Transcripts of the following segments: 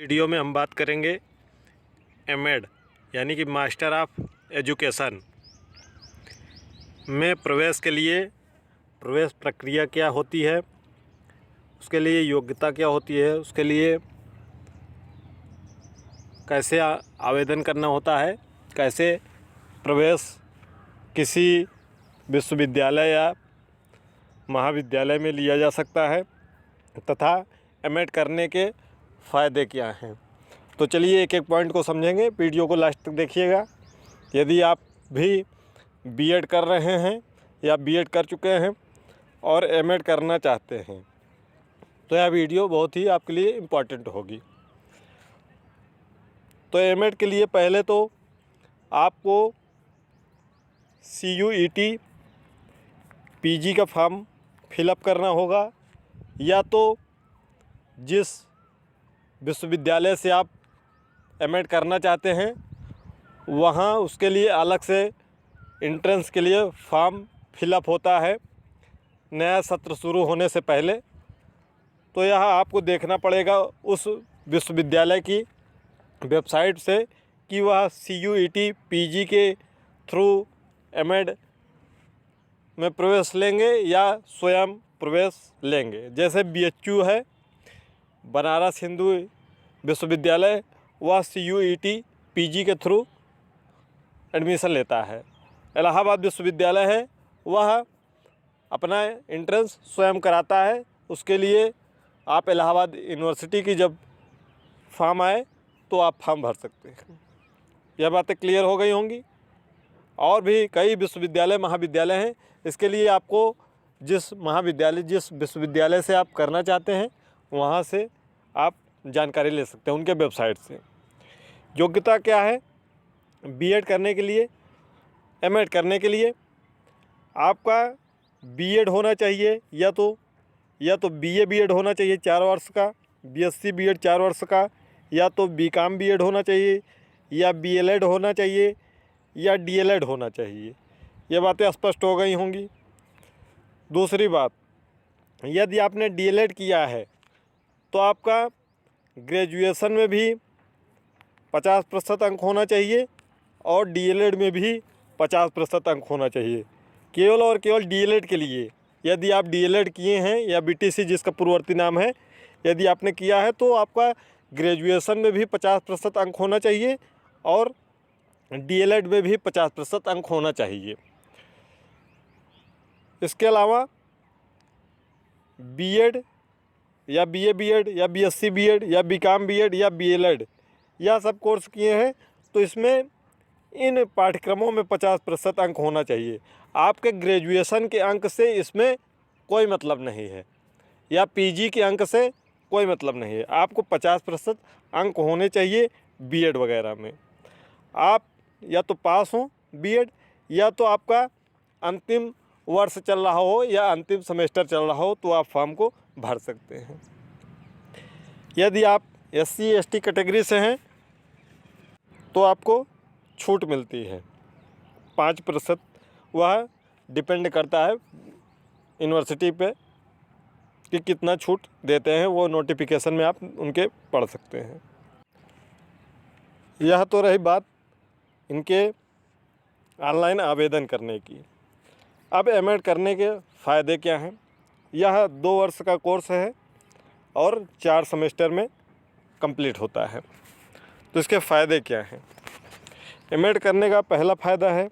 Video में हम बात करेंगे एमएड यानी कि मास्टर ऑफ एजुकेशन में प्रवेश के लिए प्रवेश प्रक्रिया क्या होती है, उसके लिए योग्यता क्या होती है, उसके लिए कैसे आवेदन करना होता है, कैसे प्रवेश किसी विश्वविद्यालय या महाविद्यालय में लिया जा सकता है तथा एमएड करने के फ़ायदे क्या हैं। तो चलिए एक एक पॉइंट को समझेंगे। वीडियो को लास्ट तक देखिएगा। यदि आप भी बीएड कर रहे हैं या बीएड कर चुके हैं और एमएड करना चाहते हैं तो यह वीडियो बहुत ही आपके लिए इम्पॉर्टेंट होगी। तो एमएड के लिए पहले तो आपको CUET पीजी का फॉर्म फिलअप करना होगा, या तो जिस विश्वविद्यालय से आप एमएड करना चाहते हैं वहाँ उसके लिए अलग से एंट्रेंस के लिए फॉर्म फिलअप होता है नया सत्र शुरू होने से पहले। तो यह आपको देखना पड़ेगा उस विश्वविद्यालय की वेबसाइट से कि वह CUET पीजी के थ्रू एमएड में प्रवेश लेंगे या स्वयं प्रवेश लेंगे। जैसे BHU है, बनारस हिंदू विश्वविद्यालय, वह CUET पीजी के थ्रू एडमिशन लेता है। इलाहाबाद विश्वविद्यालय है, वह अपना एंट्रेंस स्वयं कराता है। उसके लिए आप इलाहाबाद यूनिवर्सिटी की जब फॉर्म आए तो आप फॉर्म भर सकते हैं। यह बातें क्लियर हो गई होंगी। और भी कई विश्वविद्यालय महाविद्यालय हैं। इसके लिए आपको जिस विश्वविद्यालय से आप करना चाहते हैं वहाँ से आप जानकारी ले सकते हैं उनके वेबसाइट से। योग्यता क्या है बीएड करने के लिए, एमएड करने के लिए? आपका बीएड होना चाहिए, या तो BA बीएड होना चाहिए 4 वर्ष का, BSc बीएड 4 वर्ष का, या तो BCom बीएड होना चाहिए, या BLED होना चाहिए, या DLED होना चाहिए। ये बातें स्पष्ट हो गई होंगी। दूसरी बात, यदि आपने DLED किया है तो आपका ग्रेजुएशन में भी 50% अंक होना चाहिए और DLED में भी 50% अंक होना चाहिए। केवल और केवल DLED के लिए, यदि आप DLED किए हैं या BTC जिसका पूर्ववर्ती नाम है, यदि आपने किया है तो आपका ग्रेजुएशन में भी 50% अंक होना चाहिए और DLED में भी 50% अंक होना चाहिए। इसके अलावा बीएड या BA बीएड या BSc बीएड या BCom बीएड या BLED यह सब कोर्स किए हैं तो इसमें इन पाठ्यक्रमों में 50% अंक होना चाहिए। आपके ग्रेजुएशन के अंक से इसमें कोई मतलब नहीं है, या पीजी के अंक से कोई मतलब नहीं है। आपको 50% अंक होने चाहिए बीएड वगैरह में। आप या तो पास हो बीएड, या तो आपका अंतिम वर्ष चल रहा हो या अंतिम सेमेस्टर चल रहा हो तो आप फॉर्म को भर सकते हैं। यदि आप SC ST कैटेगरी से हैं तो आपको छूट मिलती है 5%। वह डिपेंड करता है यूनिवर्सिटी पे कि कितना छूट देते हैं, वो नोटिफिकेशन में आप उनके पढ़ सकते हैं। यह तो रही बात इनके ऑनलाइन आवेदन करने की। अब एमएड करने के फ़ायदे क्या हैं? यह 2 वर्ष का कोर्स है और 4 सेमेस्टर में कंप्लीट होता है। तो इसके फ़ायदे क्या हैं? एमएड करने का पहला फ़ायदा है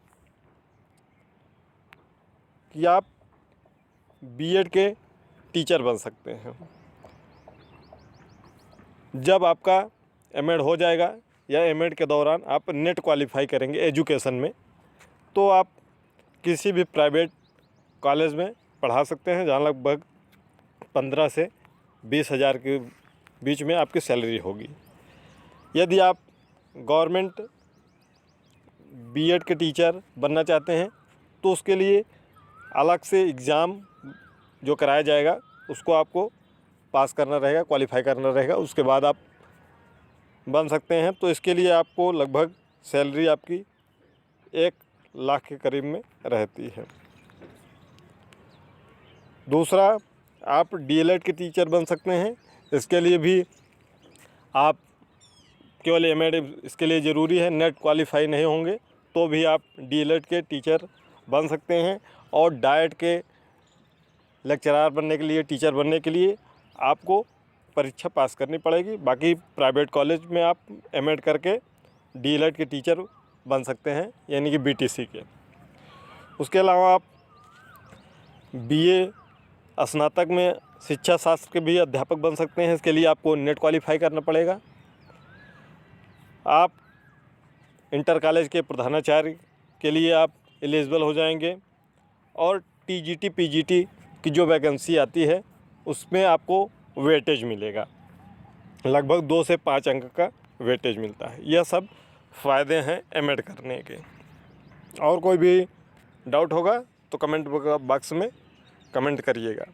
कि आप बीएड के टीचर बन सकते हैं। जब आपका एमएड हो जाएगा या एमएड के दौरान आप नेट क्वालिफाई करेंगे एजुकेशन में, तो आप किसी भी प्राइवेट कॉलेज में पढ़ा सकते हैं जहाँ लगभग 15 से 20 हज़ार के बीच में आपकी सैलरी होगी। यदि आप गवर्नमेंट बीएड के टीचर बनना चाहते हैं तो उसके लिए अलग से एग्ज़ाम जो कराया जाएगा उसको आपको पास करना रहेगा, क्वालिफाई करना रहेगा, उसके बाद आप बन सकते हैं। तो इसके लिए आपको लगभग सैलरी आपकी 1 लाख के करीब में रहती है। दूसरा, आप DLED के टीचर बन सकते हैं। इसके लिए भी आप केवल एमएड इसके लिए ज़रूरी है, नेट क्वालिफाई नहीं होंगे तो भी आप डीएलएड के टीचर बन सकते हैं। और डाइट के लेक्चरार बनने के लिए, टीचर बनने के लिए आपको परीक्षा पास करनी पड़ेगी। बाकी प्राइवेट कॉलेज में आप एमएड करके डीएलएड के टीचर बन सकते हैं, यानी कि बीटीसी के। उसके अलावा आप बीए स्नातक में शिक्षा शास्त्र के भी अध्यापक बन सकते हैं। इसके लिए आपको नेट क्वालिफाई करना पड़ेगा। आप इंटर कॉलेज के प्रधानाचार्य के लिए आप एलिजिबल हो जाएंगे। और टीजीटी पीजीटी की जो वैकेंसी आती है उसमें आपको वेटेज मिलेगा, लगभग 2 से 5 अंक का वेटेज मिलता है। यह सब फ़ायदे हैं एमएड करने के। और कोई भी डाउट होगा तो कमेंट बॉक्स में कमेंट करिएगा।